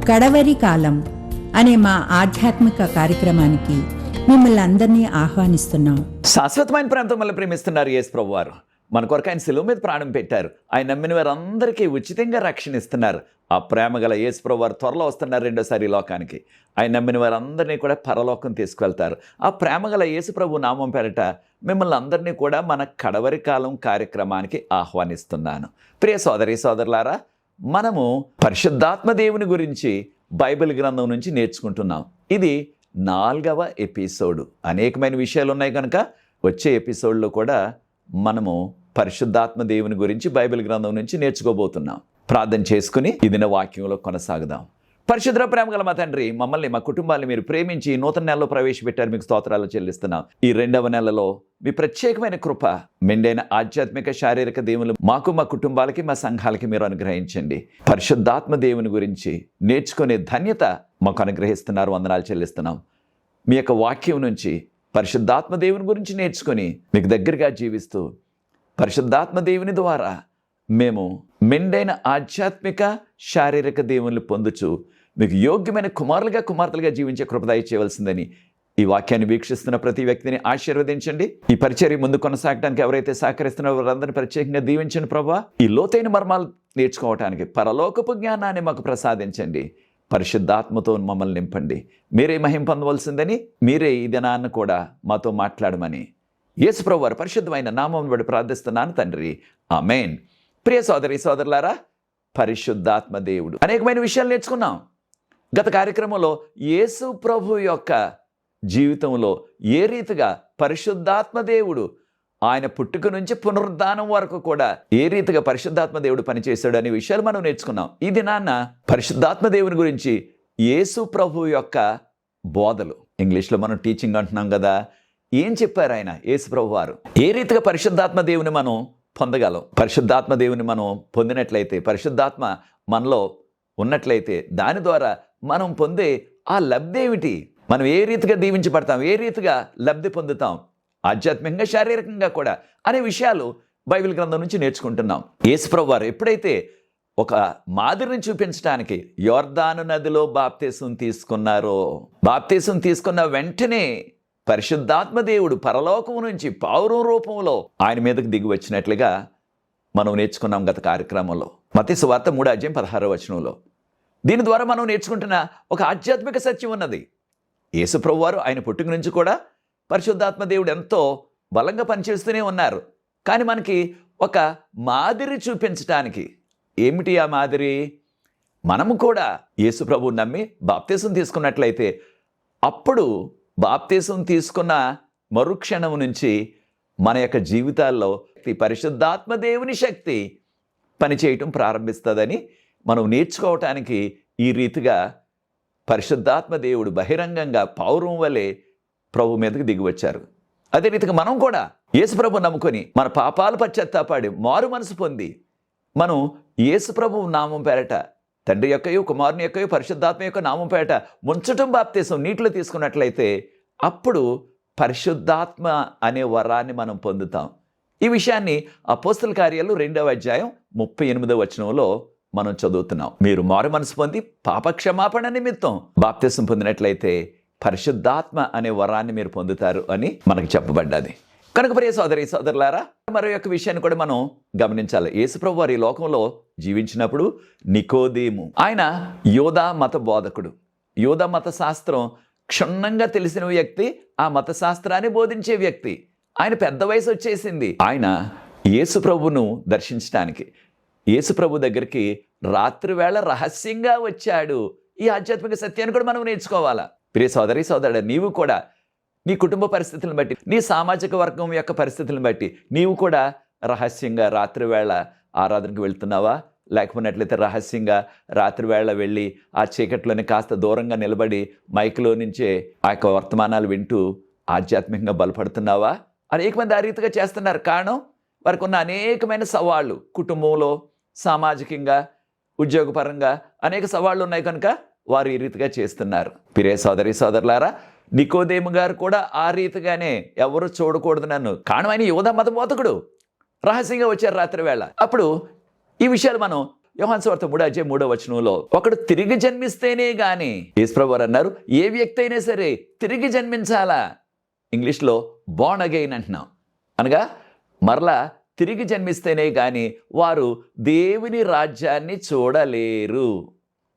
కడవరి కాలం అనే మా ఆధ్యాత్మిక కార్యక్రమానికి మిమ్మల్ని అందరినీ ఆహ్వానిస్తున్నాం. శాశ్వతమైన ప్రాంతం వల్ల ప్రేమిస్తున్నారు యేసు ప్రభువారు. మన కొరకు ఆయన శిలువ మీద ప్రాణం పెట్టారు. ఆయన నమ్మిన వారందరికీ ఉచితంగా రక్షణ ఇస్తున్నారు. ఆ ప్రేమ గల యేసు ప్రభువారు త్వరలో వస్తున్నారు రెండోసారి లోకానికి. ఆయన నమ్మిన వారందరినీ కూడా పరలోకం తీసుకువెళ్తారు. ఆ ప్రేమ గల యేసు ప్రభు నామం పేరట మిమ్మల్ని అందరినీ కూడా మన కడవరి కాలం కార్యక్రమానికి ఆహ్వానిస్తున్నాను. ప్రియ సోదరి సోదరులారా, మనము పరిశుద్ధాత్మ దేవుని గురించి బైబిల్ గ్రంథం నుంచి నేర్చుకుంటున్నాం. ఇది 4వ ఎపిసోడ్. అనేకమైన విషయాలు ఉన్నాయి కనుక వచ్చే ఎపిసోడ్లో కూడా మనము పరిశుద్ధాత్మ దేవుని గురించి బైబిల్ గ్రంథం నుంచి నేర్చుకోబోతున్నాం. ప్రార్థన చేసుకుని ఈ దిన వాక్యంలో కొనసాగుదాం. పరిశుద్ధ ప్రేమ గల మా తండ్రి, మమ్మల్ని మా కుటుంబాన్ని మీరు ప్రేమించి నూతన నెలలో ప్రవేశపెట్టారు. మీకు స్తోత్రాలు చెల్లిస్తున్నాం. ఈ 2వ నెలలో మీ ప్రత్యేకమైన కృప, మెండైన ఆధ్యాత్మిక శారీరక దేవులు మాకు, మా కుటుంబాలకి, మా సంఘాలకి మీరు అనుగ్రహించండి. పరిశుద్ధాత్మ దేవుని గురించి నేర్చుకునే ధన్యత మాకు అనుగ్రహిస్తున్నారు. వందనాలు చెల్లిస్తున్నాం. మీ యొక్క వాక్యం నుంచి పరిశుద్ధాత్మ దేవుని గురించి నేర్చుకొని మీకు దగ్గరగా జీవిస్తూ పరిశుద్ధాత్మ దేవుని ద్వారా మేము మెండైన ఆధ్యాత్మిక శారీరక దేవుని పొందుచు మీకు యోగ్యమైన కుమారులుగా కుమార్తెలుగా జీవించే కృప దయచేయవలసిందని ఈ వాక్యాన్ని వీక్షిస్తున్న ప్రతి వ్యక్తిని ఆశీర్వదించండి. ఈ పరిచర్య ముందు కొనసాగడానికి ఎవరైతే సహకరిస్తున్నారో వారందరినీ ప్రత్యేకంగా దీవించండి ప్రభా. ఈ లోతైన మర్మాలు నేర్చుకోవటానికి పరలోకపు జ్ఞానాన్ని మాకు ప్రసాదించండి. పరిశుద్ధాత్మతో మమ్మల్ని నింపండి. మీరే మహిమ పొందవలసిందని, మీరే ఈ దినాన్ని కూడా మాతో మాట్లాడమని యేసు ప్రభువు వారి పరిశుద్ధమైన నామమును బట్టి ప్రార్థిస్తున్నాను తండ్రి, ఆమేన్. ప్రియ సోదరి సోదరులారా, పరిశుద్ధాత్మ దేవుడు అనేకమైన విషయాలు నేర్చుకున్నాం. గత కార్యక్రమంలో యేసు ప్రభు యొక్క జీవితంలో ఏ రీతిగా పరిశుద్ధాత్మ దేవుడు ఆయన పుట్టుక నుంచి పునరుద్ధానం వరకు కూడా ఏ రీతిగా పరిశుద్ధాత్మ దేవుడు పనిచేశాడు అనే విషయాలు మనం నేర్చుకున్నాం. ఈ దినాన్న పరిశుద్ధాత్మ దేవుని గురించి యేసు ప్రభు యొక్క బోధలు, ఇంగ్లీష్లో మనం టీచింగ్ అంటున్నాం కదా, ఏం చెప్పారు ఆయన యేసు ప్రభు వారు? ఏ రీతిగా పరిశుద్ధాత్మ దేవుని మనం పొందగలం? పరిశుద్ధాత్మ దేవుని మనం పొందినట్లయితే, పరిశుద్ధాత్మ మనలో ఉన్నట్లయితే దాని ద్వారా మనం పొందే ఆ లబ్ధి ఏమిటి? మనం ఏ రీతిగా దీవించబడతాం, ఏ రీతిగా లబ్ధి పొందుతాం ఆధ్యాత్మికంగా శారీరకంగా కూడా అనే విషయాలు బైబిల్ గ్రంథం నుంచి నేర్చుకుంటున్నాం. యేసు ప్రభువు వారు ఎప్పుడైతే ఒక మాదిరిని చూపించడానికి యోర్దాను నదిలో బాప్తీసం తీసుకున్నారో, బాప్తీసం తీసుకున్న వెంటనే పరిశుద్ధాత్మ దేవుడు పరలోకం నుంచి పావురం రూపంలో ఆయన మీదకు దిగి వచ్చినట్లుగా మనం నేర్చుకున్నాం గత కార్యక్రమంలో. మత్తయి సువార్త 3:16 దీని ద్వారా మనం నేర్చుకుంటున్న ఒక ఆధ్యాత్మిక సత్యం ఉన్నది. యేసు ప్రభువు వారు ఆయన పుట్టుక నుంచి కూడా పరిశుద్ధాత్మ దేవుడు ఎంతో బలంగా పనిచేస్తూనే ఉన్నారు. కానీ మనకి ఒక మాదిరి చూపించడానికి, ఏమిటి ఆ మాదిరి? మనము కూడా యేసు ప్రభువుని నమ్మి బాప్తీసం తీసుకున్నట్లయితే అప్పుడు బాప్తీసం తీసుకున్న మరుక్షణం నుంచి మన యొక్క జీవితాల్లో పరిశుద్ధాత్మ దేవుని శక్తి పనిచేయటం ప్రారంభిస్తుందని మనం నేర్చుకోవటానికి ఈ రీతిగా పరిశుద్ధాత్మ దేవుడు బహిరంగంగా పౌరం వలె ప్రభు మీదకి దిగి వచ్చారు. అదే రీతిగా మనం కూడా యేసు ప్రభు నమ్ముకొని మన పాపాలు పశ్చాత్తాపడి మారు మనసు పొంది మనం యేసు ప్రభు నామం పేరట, తండ్రి యొక్కయో కుమారుని యొక్కయో పరిశుద్ధాత్మ యొక్క నామం పేరట ముంచటం బాప్తీసం నీటిలో తీసుకున్నట్లయితే అప్పుడు పరిశుద్ధాత్మ అనే వరాన్ని మనం పొందుతాం. ఈ విషయాన్ని అపోస్తల కార్యాలు 2:38 మనం చదువుతున్నాం. మీరు మారు మనసు పొంది పాపక్షమాపణ నిమిత్తం బాప్తీసం పొందినట్లయితే పరిశుద్ధాత్మ అనే వరాన్ని మీరు పొందుతారు అని మనకు చెప్పబడ్డది. కనుక ప్రియ సోదరి సోదరులారా, మరో యొక్క విషయాన్ని కూడా మనం గమనించాలి. యేసు ప్రభు వారి లోకంలో జీవించినప్పుడు నికోదేము, ఆయన యోధా మత బోధకుడు. యోధా మత శాస్త్రం క్షుణ్ణంగా తెలిసిన వ్యక్తి, ఆ మత శాస్త్రాన్ని బోధించే వ్యక్తి. ఆయన పెద్ద వయసు వచ్చేసింది. ఆయన యేసు ప్రభును దర్శించడానికి యేసు ప్రభు దగ్గరికి రాత్రి వేళ రహస్యంగా వచ్చాడు. ఈ ఆధ్యాత్మిక సత్యాన్ని కూడా మనం నేర్చుకోవాలా. ప్రియ సోదరి సోదరుడు, నీవు కూడా నీ కుటుంబ పరిస్థితులను బట్టి, నీ సామాజిక వర్గం యొక్క పరిస్థితులను బట్టి నీవు కూడా రహస్యంగా రాత్రి వేళ ఆరాధనకు వెళ్తున్నావా? లేకపోయినట్లయితే రహస్యంగా రాత్రి వేళ వెళ్ళి ఆ చీకట్లోనే కాస్త దూరంగా నిలబడి మైక్లో నుంచే ఆ యొక్క వర్తమానాలు వింటూ ఆధ్యాత్మికంగా బలపడుతున్నావా? అనేక మంది ఆ రీతిగా చేస్తున్నారు. కారణం వారికి ఉన్న అనేకమైన సవాళ్ళు, కుటుంబంలో, సామాజికంగా, ఉద్యోగపరంగా అనేక సవాళ్ళు ఉన్నాయి కనుక వారు ఈ రీతిగా చేస్తున్నారు. ప్రియ సోదరి సోదరులారా, నికోదేము గారు కూడా ఆ రీతిగానే ఎవరు చూడకూడదు నన్ను. కారణం ఆయన యోధా మత బోధకుడు. రహస్యంగా వచ్చారు రాత్రి వేళ. అప్పుడు ఈ విషయాలు మనం యోహాను సువార్త 3:3 ఒకడు తిరిగి జన్మిస్తేనే గాని, యేసుప్రభు వారు అన్నారు ఏ వ్యక్తి అయినా సరే తిరిగి జన్మించాలా. ఇంగ్లీష్లో బోర్న్ అగైన్ అంటున్నాం, అనగా మరలా తిరిగి జన్మిస్తేనే గాని వారు దేవుని రాజ్యాన్ని చూడలేరు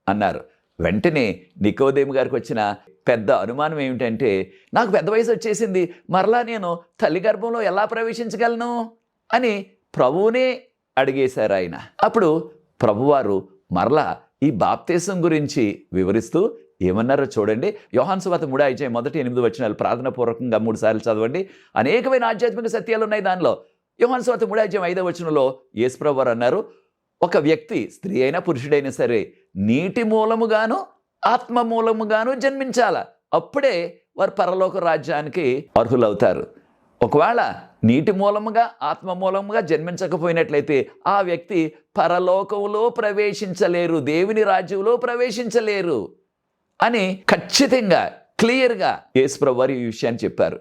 అన్నారు. వెంటనే నికోదేము గారికి వచ్చిన పెద్ద అనుమానం ఏమిటంటే, నాకు పెద్ద వయసు వచ్చేసింది, మరలా నేను తల్లి గర్భంలో ఎలా ప్రవేశించగలను అని ప్రభువునే అడిగేశారు ఆయన. అప్పుడు ప్రభువారు మరలా ఈ బాప్తీసం గురించి వివరిస్తూ ఏమన్నారో చూడండి. యోహాను సువార్త 3:8 ప్రార్థనాపూర్వకంగా 3 సార్లు చదవండి. అనేకమైన ఆధ్యాత్మిక సత్యాలు ఉన్నాయి దానిలో. యోహాను సువార్త 3:5 యేసుప్రభు వారు అన్నారు, ఒక వ్యక్తి స్త్రీ అయినా పురుషుడైనా సరే నీటి మూలముగాను ఆత్మ మూలముగాను జన్మించాల, అప్పుడే వారు పరలోక రాజ్యానికి అర్హులవుతారు. ఒకవేళ నీటి మూలముగా ఆత్మ మూలముగా జన్మించకపోయినట్లయితే ఆ వ్యక్తి పరలోకములో ప్రవేశించలేరు, దేవుని రాజ్యంలో ప్రవేశించలేరు అని ఖచ్చితంగా క్లియర్గా యేసుప్రభు వారు ఈ విషయాన్ని చెప్పారు.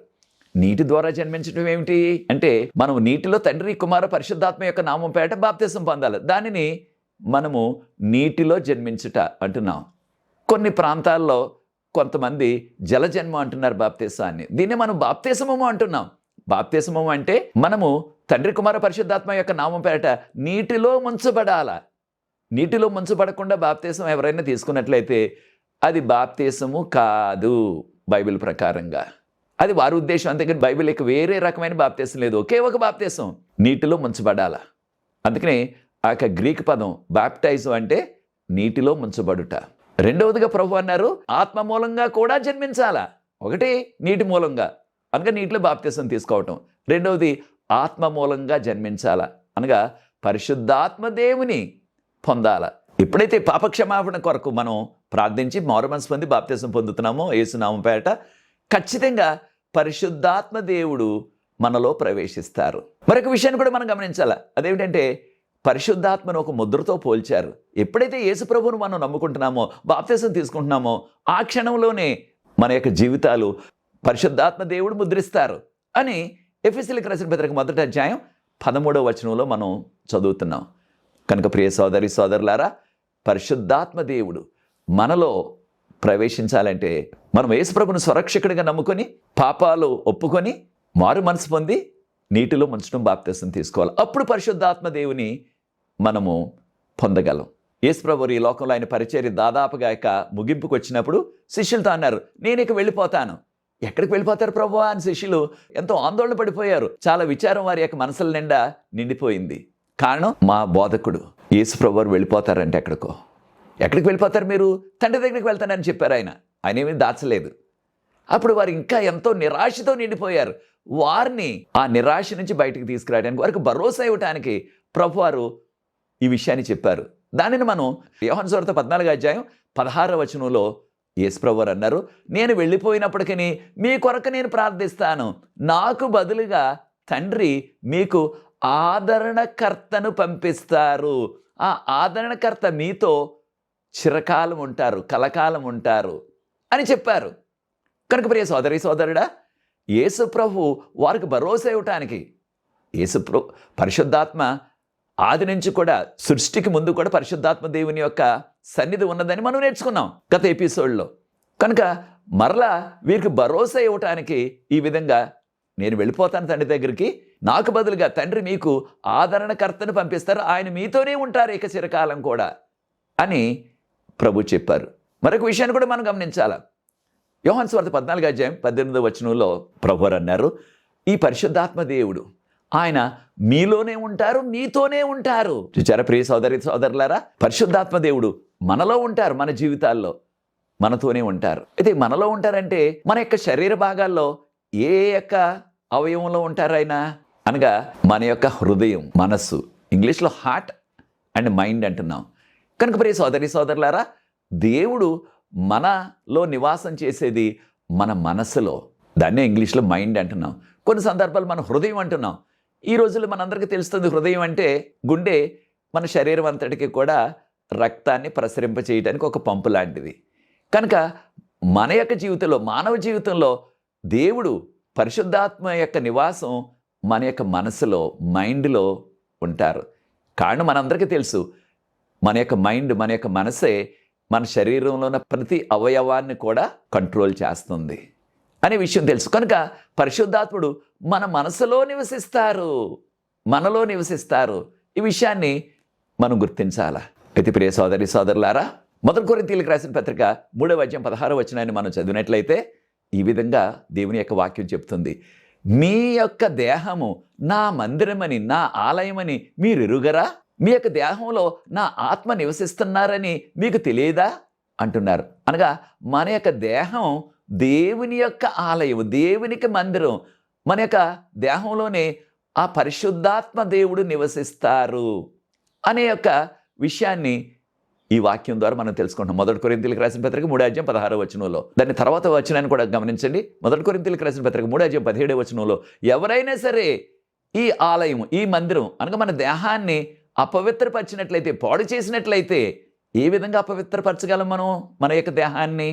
నీటి ద్వారా జన్మించడం ఏమిటి అంటే, మనం నీటిలో తండ్రి కుమార పరిశుద్ధాత్మ యొక్క నామం పేట బాప్తిసం పొందాలి. దానిని మనము నీటిలో జన్మించుట అంటున్నాం. కొన్ని ప్రాంతాల్లో కొంతమంది జలజన్మ అంటున్నారు బాప్తిసాన్ని. దీన్ని మనం బాప్తిసమము అంటున్నాం. బాప్తిసమము అంటే మనము తండ్రి కుమార పరిశుద్ధాత్మ యొక్క నామం పేట నీటిలో ముంచబడాల. నీటిలో ముంచబడకుండా బాప్తిసం ఎవరైనా తీసుకున్నట్లయితే అది బాప్తిసము కాదు బైబిల్ ప్రకారంగా. అది వారి ఉద్దేశం, అంతేకాని బైబిల్కి వేరే రకమైన బాప్తిసం లేదు, ఒకే ఒక బాప్తిసం, నీటిలో ముంచబడాల. అందుకని ఆ యొక్క గ్రీక్ పదం బాప్టైజం అంటే నీటిలో ముంచబడుట. రెండవదిగా ప్రభు అన్నారు ఆత్మ మూలంగా కూడా జన్మించాలా. ఒకటి నీటి మూలంగా అనగా నీటిలో బాప్తిసం తీసుకోవటం, రెండవది ఆత్మ మూలంగా జన్మించాల అనగా పరిశుద్ధాత్మ దేవుని పొందాల. ఎప్పుడైతే పాపక్షమాపణ కొరకు మనం ప్రార్థించి మారుమనసు పొంది బాప్తిసం పొందుతున్నామో యేసునామం పేరట, ఖచ్చితంగా పరిశుద్ధాత్మ దేవుడు మనలో ప్రవేశిస్తారు. మరొక విషయాన్ని కూడా మనం గమనించాలి. అదేమిటంటే పరిశుద్ధాత్మను ఒక ముద్రతో పోల్చారు. ఎప్పుడైతే యేసు ప్రభువును మనం నమ్ముకుంటున్నామో, బాప్తిసం తీసుకుంటున్నామో, ఆ క్షణంలోనే మన యొక్క జీవితాలు పరిశుద్ధాత్మ దేవుడు ముద్రిస్తారు అని ఎఫెసీయులకు రాసిన పత్రిక 1:13 మనం చదువుతున్నాం. కనుక ప్రియ సోదరి సోదరులారా, పరిశుద్ధాత్మ దేవుడు మనలో ప్రవేశించాలంటే మనం యేసు ప్రభువును స్వరక్షకుడిగా నమ్ముకొని పాపాలు ఒప్పుకొని మారు మనసు పొంది నీటిలో ముంచడం బాప్తిసం తీసుకోవాలి. అప్పుడు పరిశుద్ధాత్మ దేవుని మనము పొందగలం. యేసు ప్రభువు ఈ లోకంలో ఆయన పరిచర్య దాదాపుగా ఇక ముగింపుకు వచ్చినప్పుడు శిష్యులతో అన్నారు, నేను ఇక వెళ్ళిపోతాను. ఎక్కడికి వెళ్ళిపోతారు ప్రభువా అని శిష్యులు ఎంతో ఆందోళన పడిపోయారు. చాలా విచారం వారి యొక్క మనసుల నిండా నిండిపోయింది. కారణం, మా బోధకుడు యేసు ప్రభువు వారు వెళ్ళిపోతారంటే ఎక్కడికి వెళ్ళిపోతారు మీరు? తండ్రి దగ్గరికి వెళ్తానని చెప్పారు ఆయన. ఆయన ఏమీ దాచలేదు. అప్పుడు వారు ఇంకా ఎంతో నిరాశతో నిండిపోయారు. వారిని ఆ నిరాశ నుంచి బయటకు తీసుకురావడానికి, వారికి భరోసా ఇవ్వడానికి ప్రభువారు ఈ విషయాన్ని చెప్పారు. దానిని మనం యోహాను సువార్త 14:16 యేసు ప్రభువారు అన్నారు, నేను వెళ్ళిపోయినప్పటికీ మీ కొరకు నేను ప్రార్థిస్తాను, నాకు బదులుగా తండ్రి మీకు ఆదరణకర్తను పంపిస్తారు. ఆ ఆదరణకర్త మీతో చిరకాలం ఉంటారు, కలకాలం ఉంటారు అని చెప్పారు. కనుక ప్రియ సోదరి సోదరుడా, యేసు ప్రభు వారికి భరోసా ఇవ్వటానికి, పరిశుద్ధాత్మ ఆది నుంచి కూడా సృష్టికి ముందు కూడా పరిశుద్ధాత్మ దేవుని యొక్క సన్నిధి ఉన్నదని మనం నేర్చుకున్నాం గత ఎపిసోడ్లో. కనుక మరలా వీరికి భరోసా ఇవ్వటానికి ఈ విధంగా, నేను వెళ్ళిపోతాను తండ్రి దగ్గరికి, నాకు బదులుగా తండ్రి మీకు ఆదరణకర్తను పంపిస్తారు, ఆయన మీతోనే ఉంటారు ఇక చిరకాలం కూడా అని ప్రభు చెప్పారు. మరొక విషయాన్ని కూడా మనం గమనించాలి. యోహాను సువార్త 14:18 ప్రభువారు అన్నారు, ఈ పరిశుద్ధాత్మ దేవుడు ఆయన మీలోనే ఉంటారు, మీతోనే ఉంటారు. చూచారా ప్రియ సోదరి సోదరులారా, పరిశుద్ధాత్మ దేవుడు మనలో ఉంటారు, మన జీవితాల్లో మనతోనే ఉంటారు. అయితే మనలో ఉంటారంటే మన యొక్క శరీర భాగాల్లో ఏ యొక్క అవయవంలో ఉంటారు ఆయన అనగా మన యొక్క హృదయం, మనస్సు, ఇంగ్లీష్లో హార్ట్ అండ్ మైండ్ అంటున్నాం. కనుక ప్రియ సోదరి సోదరులారా, దేవుడు మనలో నివాసం చేసేది మన మనస్సులో, దాన్నే ఇంగ్లీష్లో మైండ్ అంటున్నాం. కొన్ని సందర్భాలు మన హృదయం అంటున్నాం. ఈ రోజుల్లో మనందరికీ తెలుస్తుంది హృదయం అంటే గుండె మన శరీరం అంతటికి కూడా రక్తాన్ని ప్రసరింపచేయడానికి ఒక పంపు లాంటిది. కనుక మన యొక్క జీవితంలో, మానవ జీవితంలో దేవుడు పరిశుద్ధాత్మ యొక్క నివాసం మన యొక్క మనసులో, మైండ్లో ఉంటారు. కారణం మనందరికీ తెలుసు, మన యొక్క మైండ్, మన యొక్క మనసే మన శరీరంలో ఉన్న ప్రతి అవయవాన్ని కూడా కంట్రోల్ చేస్తుంది అనే విషయం తెలుసు. కనుక పరిశుద్ధాత్ముడు మన మనసులో నివసిస్తారు, మనలో నివసిస్తారు. ఈ విషయాన్ని మనం గుర్తించాలా. అయితే ప్రియ సోదరి సోదరులారా, 1 కొరింథీయులకు రాసిన పత్రిక 3వ అధ్యాయం 16వ వచనాన్ని మనం చదివినట్లయితే ఈ విధంగా దేవుని యొక్క వాక్యం చెప్తుంది. మీ యొక్క దేహము నా మందిరమని, నా ఆలయమని మీరు ఎరుగరా? మీ యొక్క దేహంలో నా ఆత్మ నివసిస్తున్నారని మీకు తెలియదా అంటున్నారు. అనగా మన యొక్క దేహం దేవుని యొక్క ఆలయం, దేవునికి మందిరం. మన యొక్క దేహంలోనే ఆ పరిశుద్ధాత్మ దేవుడు నివసిస్తారు అనే యొక్క విషయాన్ని ఈ వాక్యం ద్వారా మనం తెలుసుకుంటాం. 1 కొరింథీయులకు రాసిన పత్రిక 3వ అధ్యాయం 16వ వచనంలో. దాని తర్వాత వచనాన్ని కూడా గమనించండి. 1 కొరింథీయులకు రాసిన పత్రిక 3వ అధ్యాయం 17వ వచనంలో, ఎవరైనా సరే ఈ ఆలయం, ఈ మందిరం అనగా మన దేహాన్ని అపవిత్రపరిచినట్లయితే, పాడు చేసినట్లయితే, ఏ విధంగా అపవిత్రపరచగలం మనం మన యొక్క దేహాన్ని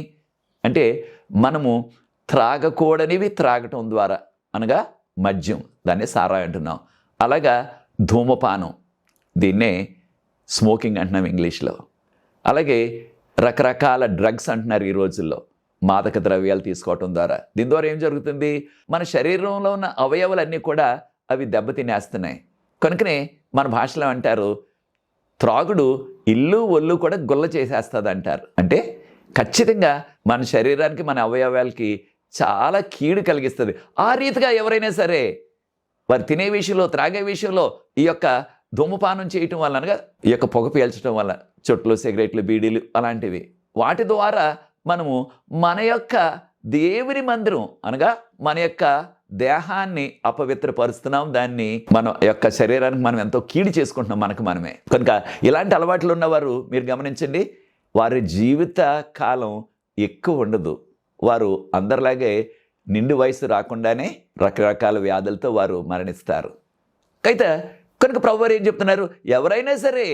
అంటే మనము త్రాగకూడనివి త్రాగటం ద్వారా, అనగా మద్యం, దాన్ని సారా అంటున్నాం. అలాగా ధూమపానం, దీన్నే స్మోకింగ్ అంటున్నాం ఇంగ్లీష్లో. అలాగే రకరకాల డ్రగ్స్ అంటున్నారు ఈ రోజుల్లో, మాదక ద్రవ్యాలు తీసుకోవటం ద్వారా. దీని ద్వారా ఏం జరుగుతుంది? మన శరీరంలో ఉన్న అవయవాలన్నీ కూడా అవి దెబ్బతినేస్తున్నాయి. కనుకనే మన భాషలో అంటారు, త్రాగుడు ఇల్లు ఒళ్ళు కూడా గుల్ల చేసేస్తుంది అంటారు. అంటే ఖచ్చితంగా మన శరీరానికి, మన అవయవాలకి చాలా కీడు కలిగిస్తుంది. ఆ రీతిగా ఎవరైనా సరే వారు తినే విషయంలో, త్రాగే విషయంలో ఈ యొక్క ధూమపానం చేయటం వల్ల, అనగా ఈ యొక్క పొగ పీల్చడం వల్ల, చుట్లు, సిగరెట్లు, బీడీలు అలాంటివి, వాటి ద్వారా మనము మన యొక్క దేవుని మందిరం అనగా మన యొక్క దేహాన్ని అపవిత్రపరుస్తున్నాం. దాన్ని మన యొక్క శరీరానికి మనం ఎంతో కీడు చేసుకుంటున్నాం మనకు మనమే. కనుక ఇలాంటి అలవాట్లు ఉన్నవారు మీరు గమనించండి, వారి జీవిత కాలం ఎక్కువ ఉండదు. వారు అందరిలాగే నిండు వయసు రాకుండానే రకరకాల వ్యాధులతో వారు మరణిస్తారు. అయితే కనుక ప్రభువారు ఏం చెప్తున్నారు? ఎవరైనా సరే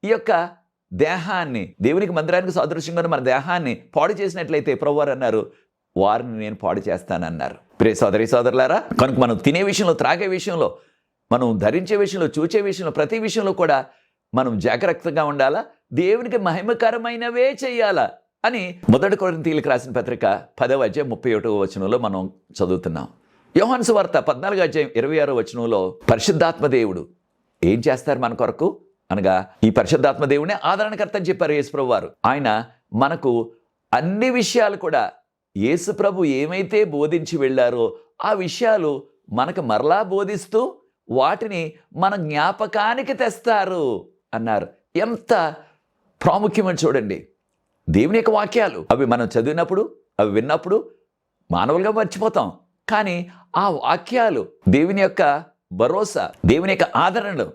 ఈ యొక్క దేహాన్ని, దేవునికి మందిరానికి సాదృశ్యంగా మన దేహాన్ని పాడు చేసినట్లయితే ప్రభువారు అన్నారు, వారిని నేను పాడు చేస్తానన్నారు. ప్రియ సోదరి సోదరులారా, కనుక మనం తినే విషయంలో, త్రాగే విషయంలో, మనం ధరించే విషయంలో, చూచే విషయంలో, ప్రతి విషయంలో కూడా మనం జాగ్రత్తగా ఉండాలా. దేవునికి మహిమకరమైనవే చెయ్యాలా అని 1 కొరింథీయులకు రాసిన పత్రిక 10వ అధ్యాయం 31వ వచనంలో మనం చదువుతున్నాం. యోహాను సువార్త 14వ అధ్యాయం 26వ వచనంలో పరిశుద్ధాత్మ దేవుడు ఏం చేస్తారు మన కొరకు అనగా, ఈ పరిశుద్ధాత్మ దేవుడిని ఆదరణకర్త అని చెప్పారు యేసుప్రభు వారు. ఆయన మనకు అన్ని విషయాలు కూడా యేసుప్రభు ఏమైతే బోధించి వెళ్ళారో ఆ విషయాలు మనకు మరలా బోధిస్తూ వాటిని మన జ్ఞాపకానికి తెస్తారు అన్నారు. ఎంత ప్రాముఖ్యమని చూడండి. దేవుని యొక్క వాక్యాలు అవి మనం చదివినప్పుడు, అవి విన్నప్పుడు మానవులుగా మర్చిపోతాం. కానీ ఆ వాక్యాలు, దేవుని యొక్క భరోసా, దేవుని యొక్క ఆదరణలు,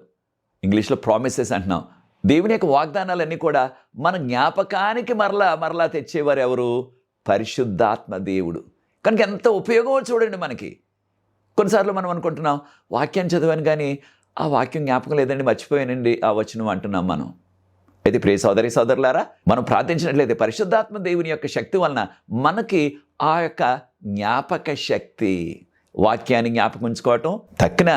ఇంగ్లీష్లో ప్రామిసెస్ అంటున్నాం, దేవుని యొక్క వాగ్దానాలన్నీ కూడా మన జ్ఞాపకానికి మరలా తెచ్చేవారు ఎవరు? పరిశుద్ధాత్మ దేవుడు. కనుక ఎంత ఉపయోగమో చూడండి మనకి. కొన్నిసార్లు మనం అనుకుంటున్నాం, వాక్యాన్ని చదివాను కానీ ఆ వాక్యం జ్ఞాపకం లేదండి, మర్చిపోయానండి ఆ వచనం అంటున్నాం మనం. అయితే ప్రియ సోదరి సోదరులారా, మనం ప్రార్థించినట్లయితే పరిశుద్ధాత్మ దేవుని యొక్క శక్తి వలన మనకి ఆ యొక్క జ్ఞాపక శక్తి, వాక్యాన్ని జ్ఞాపకం ఉంచుకోవటం, తక్కిన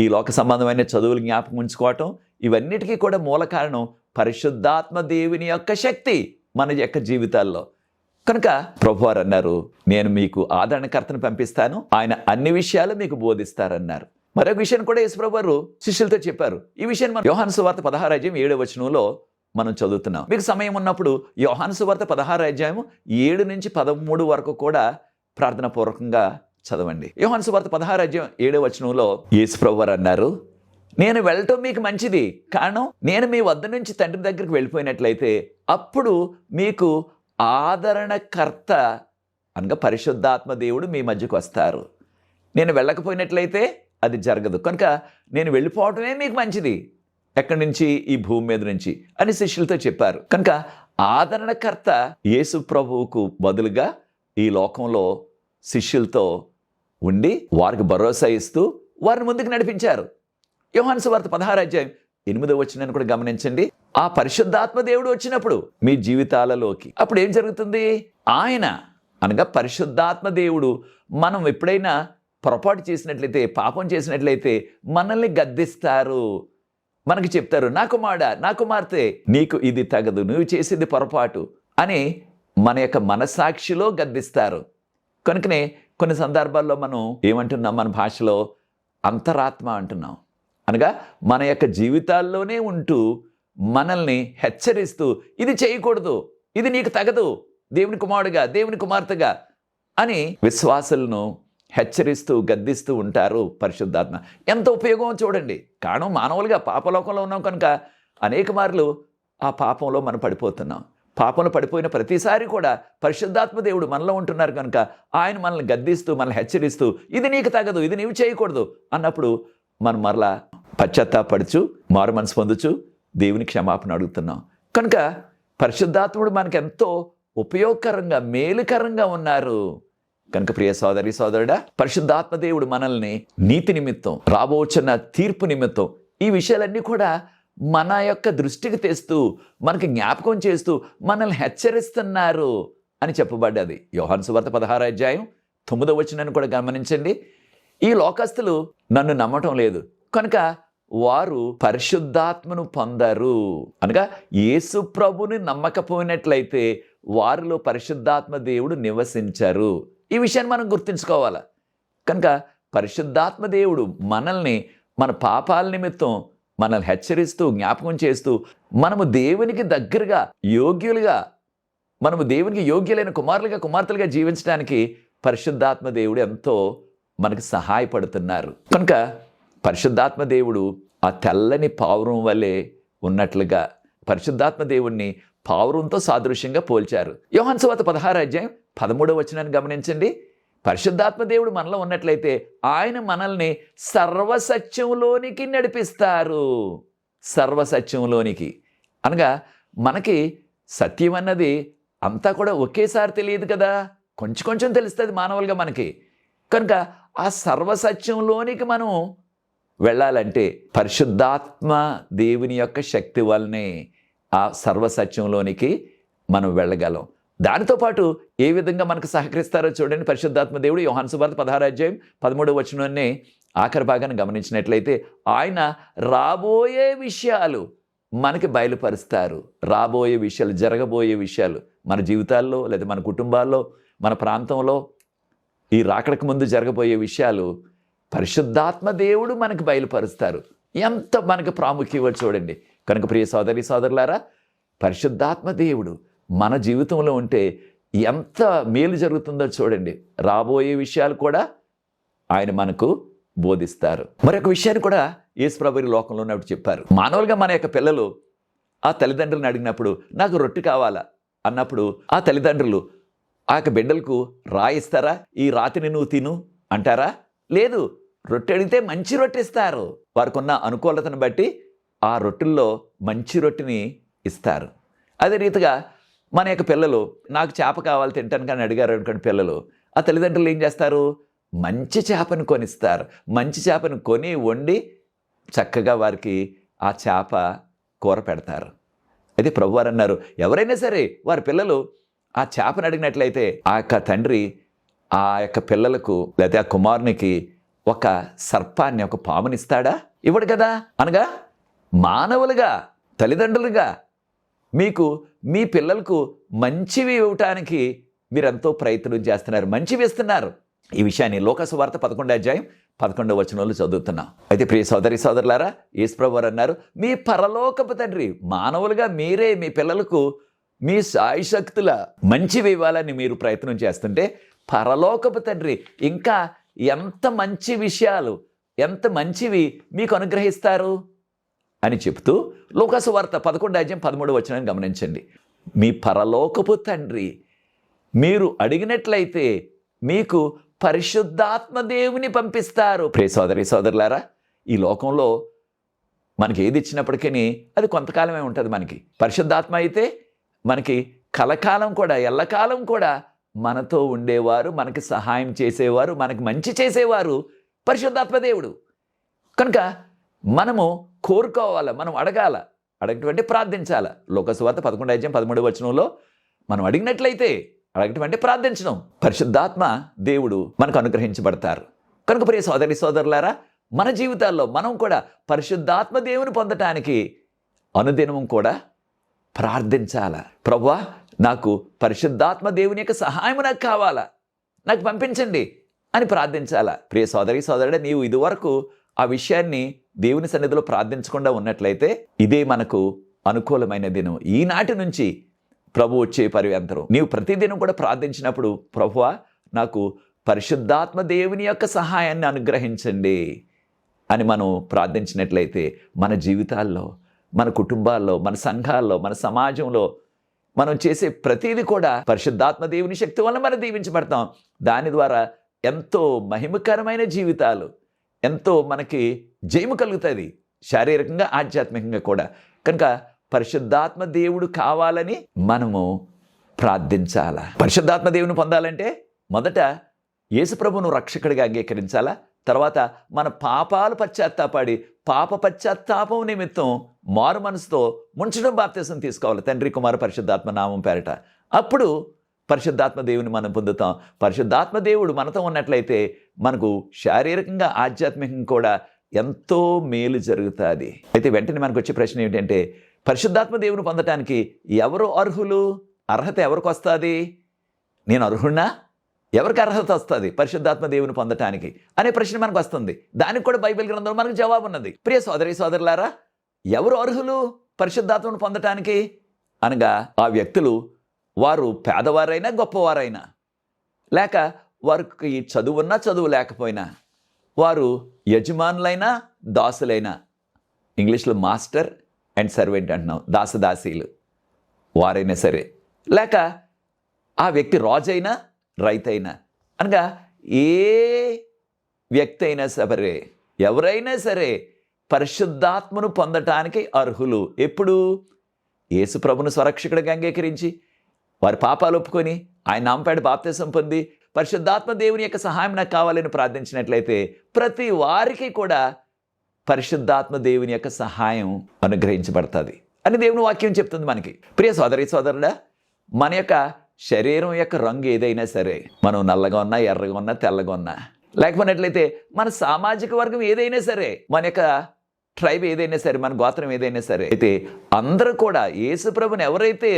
ఈ లోక సంబంధమైన చదువులు జ్ఞాపకం ఉంచుకోవటం, ఇవన్నిటికీ కూడా మూల కారణం పరిశుద్ధాత్మ దేవుని యొక్క శక్తి మన యొక్క జీవితాల్లో. కనుక ప్రభువారు అన్నారు, నేను మీకు ఆదరణకర్తను పంపిస్తాను, ఆయన అన్ని విషయాలు మీకు బోధిస్తారన్నారు. మరొక విషయాన్ని కూడా యేసుప్రభువారు శిష్యులతో చెప్పారు. ఈ విషయాన్ని మనం యోహాను సువార్త 16వ అధ్యాయం 7వ వచనంలో మనం చదువుతున్నాం. మీకు సమయం ఉన్నప్పుడు యోహాను సువార్త 16వ అధ్యాయం 7 నుంచి 13 వరకు కూడా ప్రార్థన పూర్వకంగా చదవండి. యోహాను సువార్త 16వ అధ్యాయం 7వ వచనంలో యేసుప్రభువారు అన్నారు, నేను వెళ్ళటం మీకు మంచిది, కారణం నేను మీ వద్ద నుంచి తండ్రి దగ్గరికి వెళ్ళిపోయినట్లయితే అప్పుడు మీకు ఆదరణకర్త అనగా పరిశుద్ధాత్మ దేవుడు మీ మధ్యకు వస్తారు. నేను వెళ్ళకపోయినట్లయితే అది జరగదు. కనుక నేను వెళ్ళిపోవటమే మీకు మంచిది, ఎక్కడి నుంచి? ఈ భూమి మీద నుంచి అని శిష్యులతో చెప్పారు. కనుక ఆదరణకర్త యేసు ప్రభువుకు బదులుగా ఈ లోకంలో శిష్యులతో ఉండి వారికి భరోసా ఇస్తూ వారిని ముందుకు నడిపించారు. యోహాను సువార్త 16వ అధ్యాయం 8వ వచనాన్ని కూడా గమనించండి. ఆ పరిశుద్ధాత్మ దేవుడు వచ్చినప్పుడు మీ జీవితాలలోకి అప్పుడు ఏం జరుగుతుంది? ఆయన అనగా పరిశుద్ధాత్మ దేవుడు మనం ఎప్పుడైనా పొరపాటు చేసినట్లయితే, పాపం చేసినట్లయితే మనల్ని గద్దిస్తారు. మనకి చెప్తారు, నా కుమారుడా, నా కుమార్తె, నీకు ఇది తగదు, నువ్వు చేసింది పొరపాటు అని మన యొక్క మనసాక్షిలో గద్దిస్తారు. కనుకనే కొన్ని సందర్భాల్లో మనం ఏమంటున్నాం, మన భాషలో అంతరాత్మ అంటున్నాం. అనగా మన యొక్క జీవితాల్లోనే ఉంటూ మనల్ని హెచ్చరిస్తూ, ఇది చేయకూడదు, ఇది నీకు తగదు, దేవుని కుమారుడుగా, దేవుని కుమార్తెగా అని విశ్వాసులను హెచ్చరిస్తూ గద్దిస్తూ ఉంటారు పరిశుద్ధాత్మ. ఎంత ఉపయోగం చూడండి. కారణం మానవులుగా పాపలోకంలో ఉన్నాం కనుక అనేక మార్లు ఆ పాపంలో మనం పడిపోతున్నాం. పాపంలో పడిపోయిన ప్రతిసారి కూడా పరిశుద్ధాత్మ దేవుడు మనలో ఉంటున్నారు కనుక ఆయన మనల్ని గద్దిస్తూ, మనల్ని హెచ్చరిస్తూ, ఇది నీకు తగదు, ఇది నీవు చేయకూడదు అన్నప్పుడు మనం మరలా పశ్చాత్తాపడుచు, మారు మనసు పొందుచు దేవుని క్షమాపణ అడుగుతున్నాం. కనుక పరిశుద్ధాత్ముడు మనకు ఎంతో ఉపయోగకరంగా, మేలుకరంగా ఉన్నారు. కనుక ప్రియ సోదరి సోదరుడా, పరిశుద్ధాత్మ దేవుడు మనల్ని నీతి నిమిత్తం, రాబోచున్న తీర్పు నిమిత్తం ఈ విషయాలన్నీ కూడా మన యొక్క దృష్టికి తెస్తూ, మనకి జ్ఞాపకం చేస్తూ మనల్ని హెచ్చరిస్తున్నారు అని చెప్పబడ్డది. యోహాను సువార్త 16వ అధ్యాయం 9వ వచనాన్ని కూడా గమనించండి. ఈ లోకస్తులు నన్ను నమ్మటం లేదు కనుక వారు పరిశుద్ధాత్మను పొందరు. అనగా యేసు ప్రభుని నమ్మకపోయినట్లయితే వారిలో పరిశుద్ధాత్మ దేవుడు నివసించరు. ఈ విషయాన్ని మనం గుర్తుంచుకోవాలి. కనుక పరిశుద్ధాత్మ దేవుడు మనల్ని మన పాపాల నిమిత్తం మనల్ని హెచ్చరిస్తూ, జ్ఞాపకం చేస్తూ, మనము దేవునికి దగ్గరగా, యోగ్యులుగా, మనము దేవునికి యోగ్యులైన కుమారులుగా, కుమార్తెలుగా జీవించడానికి పరిశుద్ధాత్మ దేవుడు ఎంతో మనకు సహాయపడుతున్నారు. కనుక పరిశుద్ధాత్మ దేవుడు ఆ తెల్లని పావురం వలె ఉన్నట్లుగా పరిశుద్ధాత్మ దేవుణ్ణి పావురంతో సాదృశ్యంగా పోల్చారు. యోహాను సువార్త 16వ అధ్యాయం 13వ వచనాన్ని గమనించండి. పరిశుద్ధాత్మ దేవుడు మనలో ఉన్నట్లయితే ఆయన మనల్ని సర్వసత్యంలోనికి నడిపిస్తారు. సర్వసత్యంలోనికి అనగా మనకి సత్యం అన్నది అంతా కూడా ఒకేసారి తెలియదు కదా, కొంచెం కొంచెం తెలుస్తుంది మానవులుగా మనకి. కనుక ఆ సర్వసత్యంలోనికి మనం వెళ్ళాలంటే పరిశుద్ధాత్మ దేవుని యొక్క శక్తి వల్లనే ఆ సర్వసత్యంలోనికి మనం వెళ్ళగలం. దానితో పాటు ఏ విధంగా మనకు సహకరిస్తారో చూడండి. పరిశుద్ధాత్మ దేవుడు యోహాను సువార్త 16వ అధ్యాయం 13వ వచనాన్ని ఆఖరి భాగాన్ని గమనించినట్లయితే ఆయన రాబోయే విషయాలు మనకి బయలుపరుస్తారు. రాబోయే విషయాలు, జరగబోయే విషయాలు మన జీవితాల్లో, లేదా మన కుటుంబాల్లో, మన ప్రాంతంలో ఈ రాకడకు ముందు జరగబోయే విషయాలు పరిశుద్ధాత్మ దేవుడు మనకు బయలుపరుస్తారు. ఎంత మనకు ప్రాముఖ్యమో చూడండి. కనుక ప్రియ సోదరి సోదరులారా, పరిశుద్ధాత్మ దేవుడు మన జీవితంలో ఉంటే ఎంత మేలు జరుగుతుందో చూడండి. రాబోయే విషయాలు కూడా ఆయన మనకు బోధిస్తారు. మరొక విషయాన్ని కూడా యేసు ప్రభువు లోకంలో ఉన్నప్పుడు చెప్పారు. మానవులుగా మన యొక్క పిల్లలు ఆ తల్లిదండ్రులను అడిగినప్పుడు నాకు రొట్టె కావాలా అన్నప్పుడు ఆ తల్లిదండ్రులు ఆ యొక్క బిడ్డలకు రాయిస్తారా? ఈ రాతిని నువ్వు తిను అంటారా? లేదు. రొట్టె అడిగితే మంచి రొట్టె ఇస్తారు. వారికి ఉన్న అనుకూలతను బట్టి ఆ రొట్టెల్లో మంచి రొట్టెని ఇస్తారు. అదే రీతిగా మన యొక్క పిల్లలు నాకు చేప కావాలి తింటాను కానీ అడిగారు అనుకోండి పిల్లలు, ఆ తల్లిదండ్రులు ఏం చేస్తారు? మంచి చేపను కొనిస్తారు. మంచి చేపను కొని వండి చక్కగా వారికి ఆ చేప కూర పెడతారు. అయితే ప్రభువారు అన్నారు, ఎవరైనా సరే వారి పిల్లలు ఆ చేపను అడిగినట్లయితే ఆ యొక్క తండ్రి ఆ యొక్క పిల్లలకు లేదా ఆ కుమారునికి ఒక సర్పాన్ని, ఒక పామునిస్తాడా? ఇవ్వడు కదా. అనగా మానవులుగా, తల్లిదండ్రులుగా మీకు మీ పిల్లలకు మంచివి ఇవ్వటానికి మీరెంతో ప్రయత్నం చేస్తున్నారు, మంచివి ఇస్తున్నారు. ఈ విషయాన్ని లోక సువార్త 11వ అధ్యాయం 11వ వచనంలో చదువుతున్నాం. అయితే ప్రియ సోదరి సోదరులారా, యేసు ప్రభువారు అన్నారు, మీ పరలోకపు తండ్రి, మానవులుగా మీరే మీ పిల్లలకు మీ సాయశక్తుల మంచివి ఇవ్వాలని మీరు ప్రయత్నం చేస్తుంటే పరలోకపు తండ్రి ఇంకా ఎంత మంచి విషయాలు, ఎంత మంచివి మీకు అనుగ్రహిస్తారు అని చెప్తూ లోక సువార్త 11వ అధ్యాయం 13వ వచనాన్ని గమనించండి. మీ పరలోకపు తండ్రి మీరు అడిగినట్లయితే మీకు పరిశుద్ధాత్మ దేవుని పంపిస్తారు. ప్రియ సోదరి సోదరులారా, ఈ లోకంలో మనకి ఏది ఇచ్చినప్పటికీ అది కొంతకాలమే ఉంటుంది. మనకి పరిశుద్ధాత్మ అయితే మనకి కలకాలం కూడా, ఎల్లకాలం కూడా మనతో ఉండేవారు, మనకి సహాయం చేసేవారు, మనకి మంచి చేసేవారు పరిశుద్ధాత్మ దేవుడు. కనుక మనము కోరుకోవాలి, మనం అడగాల, అడగటం అంటే ప్రార్థించాల. లోక సువార్త 11వ అధ్యాయం 13వ వచనంలో మనం అడిగినట్లయితే అడగటం అంటే ప్రార్థించడం. పరిశుద్ధాత్మ దేవుడు మనకు అనుగ్రహించబడతారు. కనుక ప్రియ సోదరి సోదరులారా, మన జీవితాల్లో మనం కూడా పరిశుద్ధాత్మ దేవుని పొందటానికి అనుదినం కూడా ప్రార్థించాలా. ప్రభువా, నాకు పరిశుద్ధాత్మ దేవుని యొక్క సహాయం నాకు కావాలా, నాకు పంపించండి అని ప్రార్థించాలా. ప్రియ సోదరి సోదరుడే, నీవు ఇదివరకు ఆ విషయాన్ని దేవుని సన్నిధిలో ప్రార్థించకుండా ఉన్నట్లయితే ఇదే మనకు అనుకూలమైన దినం. ఈనాటి నుంచి ప్రభు వచ్చే పర్యంతరం నీవు ప్రతిదినం కూడా ప్రార్థించినప్పుడు, ప్రభువా, నాకు పరిశుద్ధాత్మ దేవుని యొక్క సహాయాన్ని అనుగ్రహించండి అని మనం ప్రార్థించినట్లయితే మన జీవితాల్లో, మన కుటుంబాల్లో, మన సంఘాల్లో, మన సమాజంలో మనం చేసే ప్రతిదీ కూడా పరిశుద్ధాత్మ దేవుని శక్తి వల్ల మనం దీవించబడతాం. దాని ద్వారా ఎంతో మహిమకరమైన జీవితాలు, ఎంతో మనకి జయము కలుగుతుంది, శారీరకంగా ఆధ్యాత్మికంగా కూడా. కనుక పరిశుద్ధాత్మ దేవుడు కావాలని మనము ప్రార్థించాలా. పరిశుద్ధాత్మ దేవుని పొందాలంటే మొదట యేసుప్రభును రక్షకుడిగా అంగీకరించాలా. తర్వాత మన పాపాలు పశ్చాత్తాపడి పాప పశ్చాత్తాపం నిమిత్తం మారు మనసుతో ముంచడం బాప్తిసం తీసుకోవాలి, తండ్రి కుమార పరిశుద్ధాత్మ నామం పేరట. అప్పుడు పరిశుద్ధాత్మ దేవుని మనం పొందుతాం. పరిశుద్ధాత్మ దేవుడు మనతో ఉన్నట్లయితే మనకు శారీరకంగా ఆధ్యాత్మికంగా కూడా ఎంతో మేలు జరుగుతుంది. అయితే వెంటనే మనకు వచ్చే ప్రశ్న ఏమిటంటే, పరిశుద్ధాత్మ దేవుని పొందటానికి ఎవరు అర్హులు? అర్హత ఎవరికి వస్తుంది? నేను అర్హున్నా? ఎవరికి అర్హత వస్తుంది పరిశుద్ధాత్మ దేవుని పొందటానికి అనే ప్రశ్న మనకు వస్తుంది. దానికి కూడా బైబిల్ గ్రంథంలో మనకు జవాబు ఉన్నది. ప్రియ సోదరి సోదరులారా, ఎవరు అర్హులు పరిశుద్ధాత్మను పొందటానికి అనగా ఆ వ్యక్తులు వారు పేదవారైనా గొప్పవారైనా, లేక వారికి చదువున్నా చదువు లేకపోయినా, వారు యజమానులైనా దాసులైనా, ఇంగ్లీష్లో మాస్టర్ అండ్ సర్వెంట్ అంటున్నాం, దాసదాసీలు వారైనా సరే, లేక ఆ వ్యక్తి రాజైనా రైతైనా, అనగా ఏ వ్యక్తి అయినా సరే, ఎవరైనా సరే పరిశుద్ధాత్మను పొందటానికి అర్హులు. ఎప్పుడు? యేసు ప్రభును స్వరక్షకుడిగా అంగీకరించి వారి పాపాలు ఒప్పుకొని ఆయన నామపేట బాప్తిసం పొంది పరిశుద్ధాత్మ దేవుని యొక్క సహాయం నాకు కావాలని ప్రార్థించినట్లయితే ప్రతి వారికి కూడా పరిశుద్ధాత్మ దేవుని యొక్క సహాయం అనుగ్రహించబడుతుంది అని దేవుని వాక్యం చెప్తుంది మనకి. ప్రియ సోదరి సోదరుడా, మన యొక్క శరీరం యొక్క రంగు ఏదైనా సరే, మనం నల్లగా ఉన్నా, ఎర్రగా ఉన్నా, తెల్లగా ఉన్నా, లేకపోయినట్లయితే మన సామాజిక వర్గం ఏదైనా సరే, మన యొక్క ట్రైబ్ ఏదైనా సరే, మన గోత్రం ఏదైనా సరే, అయితే అందరూ కూడా యేసుప్రభుని ఎవరైతే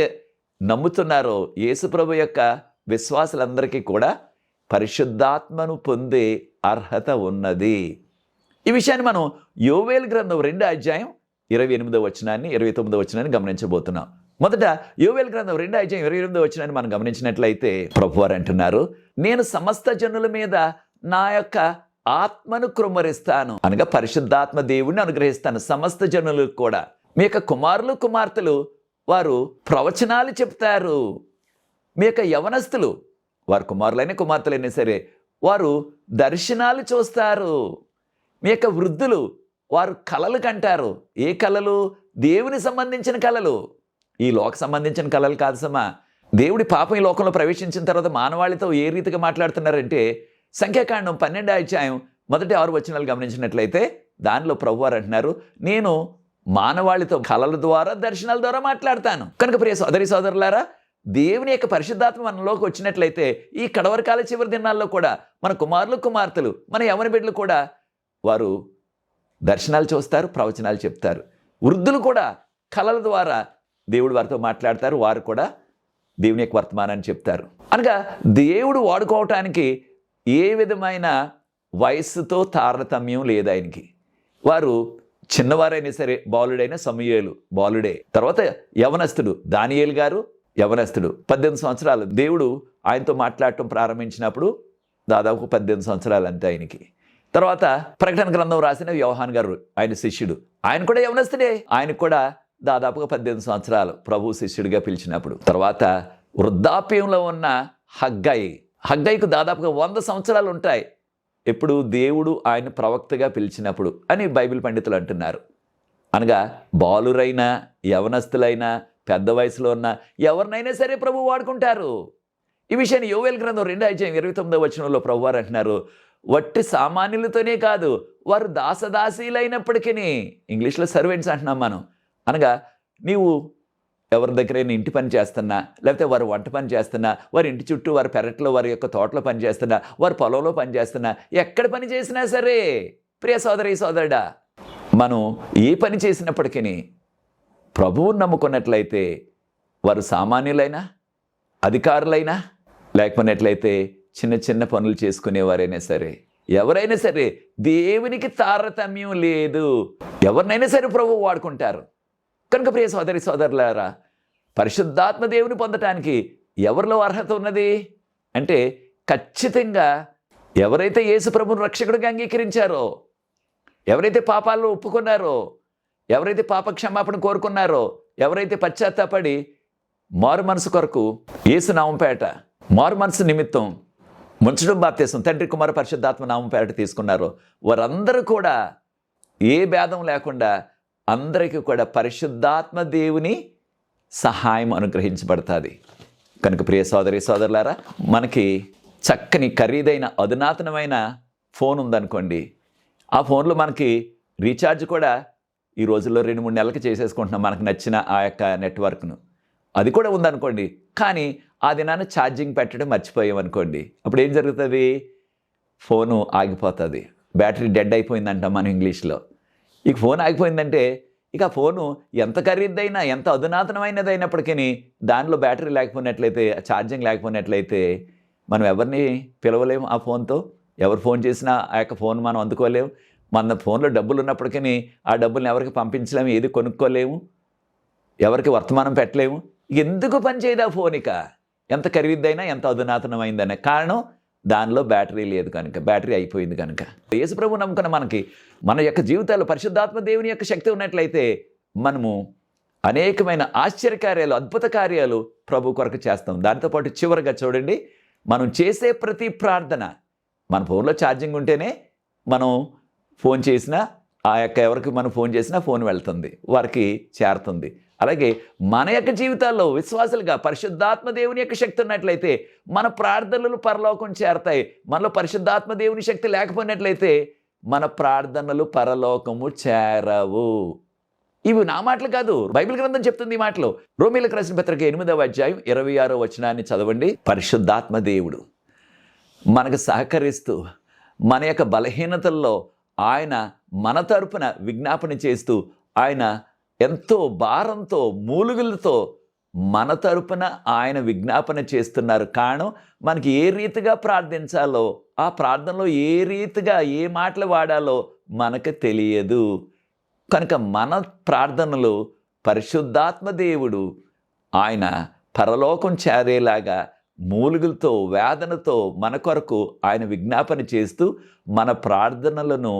నమ్ముతున్నారో యేసుప్రభు యొక్క విశ్వాసులందరికీ కూడా పరిశుద్ధాత్మను పొందే అర్హత ఉన్నది. ఈ విషయాన్ని మనం యోవేలు గ్రంథం 2:28 29 గమనించబోతున్నాం. మొదట యోవేలు గ్రంథం 2:28 మనం గమనించినట్లయితే ప్రభువారు అంటున్నారు, నేను సమస్త జనుల మీద నా యొక్క ఆత్మను కృమ్మరిస్తాను, అనగా పరిశుద్ధాత్మ దేవుణ్ణి అనుగ్రహిస్తాను సమస్త జనులకు కూడా. మీ యొక్క కుమారులు కుమార్తెలు వారు ప్రవచనాలు చెప్తారు. మీ యొక్క యవనస్తులు, వారు కుమారులైన కుమార్తెలైనా సరే, వారు దర్శనాలు చూస్తారు. మీ యొక్క వృద్ధులు వారు కలలు కంటారు. ఏ కలలు? దేవుని సంబంధించిన కలలు, ఈ లోక సంబంధించిన కళలు కాదు సమా. దేవుడి పాపం ఈ లోకంలో ప్రవేశించిన తర్వాత మానవాళితో ఏ రీతిగా మాట్లాడుతున్నారంటే, సంఖ్యాకాండం 12:6 గమనించినట్లయితే దానిలో ప్రభువారు అంటున్నారు, నేను మానవాళితో కళల ద్వారా దర్శనాల ద్వారా మాట్లాడతాను. కనుక ప్రియ సోదరి సోదరులారా, దేవుని యొక్క పరిశుద్ధాత్మ మనలోకి వచ్చినట్లయితే ఈ కడవరకాల చివరి దినాల్లో కూడా మన కుమారులు కుమార్తెలు, మన యవన బిడ్డలు కూడా వారు దర్శనాలు చూస్తారు, ప్రవచనాలు చెప్తారు. వృద్ధులు కూడా కళల ద్వారా దేవుడు వారితో మాట్లాడతారు, వారు కూడా దేవుని యొక్క వర్తమానాన్ని చెప్తారు. అనగా దేవుడు వాడుకోవటానికి ఏ విధమైన వయస్సుతో తారతమ్యం లేదు ఆయనకి. వారు చిన్నవారైనా సరే, బాలుడైన సమూయేలు బాలుడే, తర్వాత యవనస్తుడు దానియేలు గారు యవనస్తుడు, 18 సంవత్సరాలు దేవుడు ఆయనతో మాట్లాడటం ప్రారంభించినప్పుడు దాదాపు 18 సంవత్సరాలు అంతే ఆయనకి. తర్వాత ప్రకటన గ్రంథం రాసిన యోహాన్ గారు ఆయన శిష్యుడు, ఆయన కూడా యవనస్తుడే, ఆయనకు కూడా దాదాపుగా 18 సంవత్సరాలు ప్రభు శిష్యుడిగా పిలిచినప్పుడు. తర్వాత వృద్ధాప్యంలో ఉన్న హగ్గైకు దాదాపుగా 100 సంవత్సరాలు ఉంటాయి ఎప్పుడు దేవుడు ఆయన ప్రవక్తగా పిలిచినప్పుడు అని బైబిల్ పండితులు అంటున్నారు. అనగా బాలురైనా యవనస్తులైనా పెద్ద వయసులో ఉన్న ఎవరినైనా సరే ప్రభు వాడుకుంటారు. ఈ విషయాన్ని యోవేలు గ్రంథం 2:29 ప్రభువారు అంటున్నారు, వట్టి సామాన్యులతోనే కాదు, వారు దాసదాసీలైనప్పటికీ, ఇంగ్లీష్లో సర్వెంట్స్ అంటున్నాం మనం. అనగా నీవు ఎవరి దగ్గరైనా ఇంటి పని చేస్తున్నా, లేకపోతే వారు వంట పని చేస్తున్నా, వారి ఇంటి చుట్టూ వారి పెరట్లో వారి యొక్క తోటలో పని చేస్తున్నా, వారి పొలంలో పని చేస్తున్నా, ఎక్కడ పని చేసినా సరే ప్రియ సోదరి సోదరుడా, మనం ఏ పని చేసినప్పటికీ ప్రభువుని నమ్ముకున్నట్లయితే వారు సామాన్యులైనా, అధికారులైనా, లేకపోయినట్లయితే చిన్న చిన్న పనులు చేసుకునేవారైనా సరే, ఎవరైనా సరే దేవునికి తారతమ్యం లేదు. ఎవరినైనా సరే ప్రభువు వాడుకుంటారు. కనుక ప్రియ సోదరి సోదరులారా, పరిశుద్ధాత్మ దేవుని పొందటానికి ఎవరిలో అర్హత ఉన్నది అంటే ఖచ్చితంగా ఎవరైతే యేసు ప్రభువును రక్షకుడిగా అంగీకరించారో, ఎవరైతే పాపాలను ఒప్పుకున్నారో, ఎవరైతే పాప క్షమాపణ కోరుకున్నారో, ఎవరైతే పశ్చాత్తాపడి మారు మనసు కొరకు యేసు నామపేట మారు మనసు నిమిత్తం ముంచడం బాప్తీసం తండ్రి కుమార పరిశుద్ధాత్మ నామపేట తీసుకున్నారో, వారందరూ కూడా ఏ భేదం లేకుండా అందరికీ కూడా పరిశుద్ధాత్మ దేవుని సహాయం అనుగ్రహించబడుతుంది. కనుక ప్రియ సోదరి సోదరులారా, మనకి చక్కని ఖరీదైన అధునాతనమైన ఫోన్ ఉందనుకోండి, ఆ ఫోన్లో మనకి రీఛార్జ్ కూడా ఈ రోజుల్లో 2-3 నెలలకి చేసేసుకుంటున్నాం మనకు నచ్చిన ఆ యొక్క నెట్వర్క్ను. అది కూడా ఉందనుకోండి, కానీ ఆ దినాన్ని ఛార్జింగ్ పెట్టడం మర్చిపోయామనుకోండి, అప్పుడు ఏం జరుగుతుంది? ఫోను ఆగిపోతుంది. బ్యాటరీ డెడ్ అయిపోయిందంటాం మనం ఇంగ్లీష్లో. ఇక ఫోన్ ఆగిపోయిందంటే ఇక ఆ ఫోను ఎంత ఖరీదైనా, ఎంత అధునాతనమైనది అయినప్పటికీ దానిలో బ్యాటరీ లేకపోయినట్లయితే, ఛార్జింగ్ లేకపోయినట్లయితే మనం ఎవరిని పిలవలేము. ఆ ఫోన్తో ఎవరు ఫోన్ చేసినా ఆ యొక్క ఫోన్ మనం అందుకోలేము. మన ఫోన్లో డబ్బులు ఉన్నప్పటికీ ఆ డబ్బుల్ని ఎవరికి పంపించలేము, ఏది కొనుక్కోలేము, ఎవరికి వర్తమానం పెట్టలేము. ఎందుకు పనిచేయదు ఆ ఫోన్? ఇక ఎంత ఖరీదైనా, ఎంత అధునాతనమైందనే కారణం దానిలో బ్యాటరీ లేదు కనుక, బ్యాటరీ అయిపోయింది కనుక. యేసు ప్రభువు నమ్ముకున్న మనకి మన యొక్క జీవితాల్లో పరిశుద్ధాత్మ దేవుని యొక్క శక్తి ఉన్నట్లయితే మనము అనేకమైన ఆశ్చర్యకార్యాలు, అద్భుత కార్యాలు ప్రభు కొరకు చేస్తాం. దాంతోపాటు చివరిగా చూడండి, మనం చేసే ప్రతి ప్రార్థన, మన ఫోన్లో ఛార్జింగ్ ఉంటేనే మనం ఫోన్ చేసినా, ఆ యొక్క ఎవరికి మనం ఫోన్ చేసినా ఫోన్ వెళ్తుంది, వారికి చేరుతుంది. అలాగే మన యొక్క జీవితాల్లో విశ్వాసులుగా పరిశుద్ధాత్మ దేవుని యొక్క శక్తి ఉన్నట్లయితే మన ప్రార్థనలు పరలోకం చేరతాయి. మనలో పరిశుద్ధాత్మ దేవుని శక్తి లేకపోయినట్లయితే మన ప్రార్థనలు పరలోకము చేరవు. ఇవి నా మాటలు కాదు, బైబిల్ గ్రంథం చెప్తుంది ఈ మాటలు. రోమీయులకు రాసిన పత్రిక 8వ అధ్యాయం 26వ వచనాన్ని చదవండి. పరిశుద్ధాత్మ దేవుడు మనకు సహకరిస్తూ మన యొక్క బలహీనతల్లో ఆయన మన తరపున విజ్ఞాపన చేస్తూ, ఆయన ఎంతో భారంతో, మూలుగులతో మన తరపున ఆయన విజ్ఞాపన చేస్తున్నారు. కారణం మనకి ఏ రీతిగా ప్రార్థించాలో, ఆ ప్రార్థనలో ఏ రీతిగా ఏ మాటలు వాడాలో మనకు తెలియదు. కనుక మన ప్రార్థనలు పరిశుద్ధాత్మ దేవుడు ఆయన పరలోకం చేరేలాగా మూలుగులతో, వేదనతో మన కొరకు ఆయన విజ్ఞాపన చేస్తూ మన ప్రార్థనలను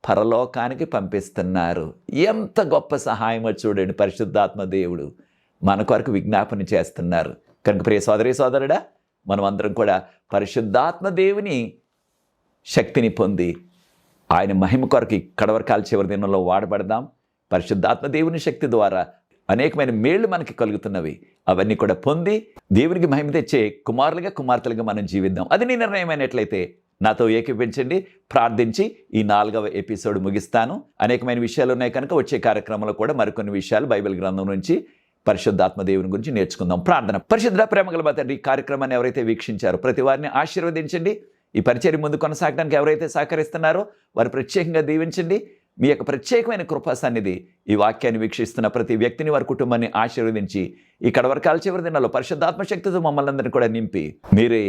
పరలోకానికి పంపిస్తున్నారు. ఎంత గొప్ప సహాయమో చూడండి. పరిశుద్ధాత్మ దేవుడు మన కొరకు విజ్ఞాపన చేస్తున్నారు. కనుక ప్రియ సోదరి సోదరుడా, మనం అందరం కూడా పరిశుద్ధాత్మ దేవుని శక్తిని పొంది ఆయన మహిమ కొరకు కడవరకాల చివరి దినంలో వాడబడదాం. పరిశుద్ధాత్మ దేవుని శక్తి ద్వారా అనేకమైన మేళ్లు మనకి కలుగుతున్నవి, అవన్నీ కూడా పొంది దేవునికి మహిమ తెచ్చే కుమారులుగా, కుమార్తెలుగా మనం జీవిద్దాం. అది నీ నిర్ణయమైనట్లయితే నాతో ఏకీపించండి. ప్రార్థించి ఈ 4వ ఎపిసోడ్ ముగిస్తాను. అనేకమైన విషయాలు ఉన్నాయి కనుక వచ్చే కార్యక్రమంలో కూడా మరికొన్ని విషయాలు బైబిల్ గ్రంథం నుంచి పరిశుద్ధాత్మ దేవుని గురించి నేర్చుకుందాం. ప్రార్థన. పరిశుద్ధ ప్రేమగల మా తండ్రి, ఈ కార్యక్రమాన్ని ఎవరైతే వీక్షించారో ప్రతి వారిని ఆశీర్వదించండి. ఈ పరిచర్య ముందు కొనసాగడానికి ఎవరైతే సహకరిస్తున్నారో వారు ప్రత్యేకంగా దీవించండి. మీ యొక్క ప్రత్యేకమైన కృపా సన్నిధి ఈ వాక్యాన్ని వీక్షిస్తున్న ప్రతి వ్యక్తిని, వారి కుటుంబాన్ని ఆశీర్వదించి ఈ కడవరకాల చివరి దినాల్లో పరిశుద్ధాత్మ శక్తితో మమ్మల్ని అందరినీ కూడా నింపి మీరే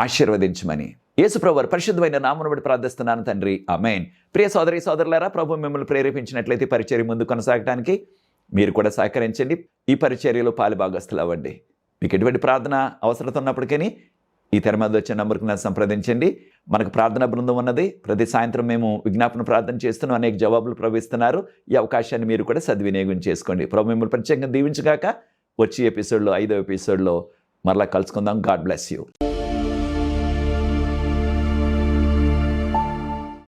ఆశీర్వదించమని యేసు ప్రభు వారి పరిశుద్ధమైన నామమును బట్టి ప్రార్థిస్తున్నాను తండ్రి, ఆమేన్. ప్రియ సోదరి సోదరులారా, ప్రభు మిమ్మల్ని ప్రేరేపించినట్లయితే పరిచర్య ముందు కొనసాగడానికి మీరు కూడా సహకరించండి. ఈ పరిచర్యలో పాలుభాగస్తులు అవ్వండి. మీకు ఎటువంటి ప్రార్థన అవసరత ఉన్నప్పటికీ ఈ తెర మీద వచ్చే నంబర్కి నన్ను సంప్రదించండి. మనకు ప్రార్థనా బృందం ఉన్నది. ప్రతి సాయంత్రం మేము విజ్ఞాపన ప్రార్థన చేస్తున్నాం. అనేక జవాబులు ప్రవహిస్తున్నారు. ఈ అవకాశాన్ని మీరు కూడా సద్వినియోగం చేసుకోండి. ప్రభు మిమ్మల్ని ప్రత్యేకంగా దీవించగాక. వచ్చే ఎపిసోడ్లో 5వ ఎపిసోడ్లో మరలా కలుసుకుందాం. God bless you.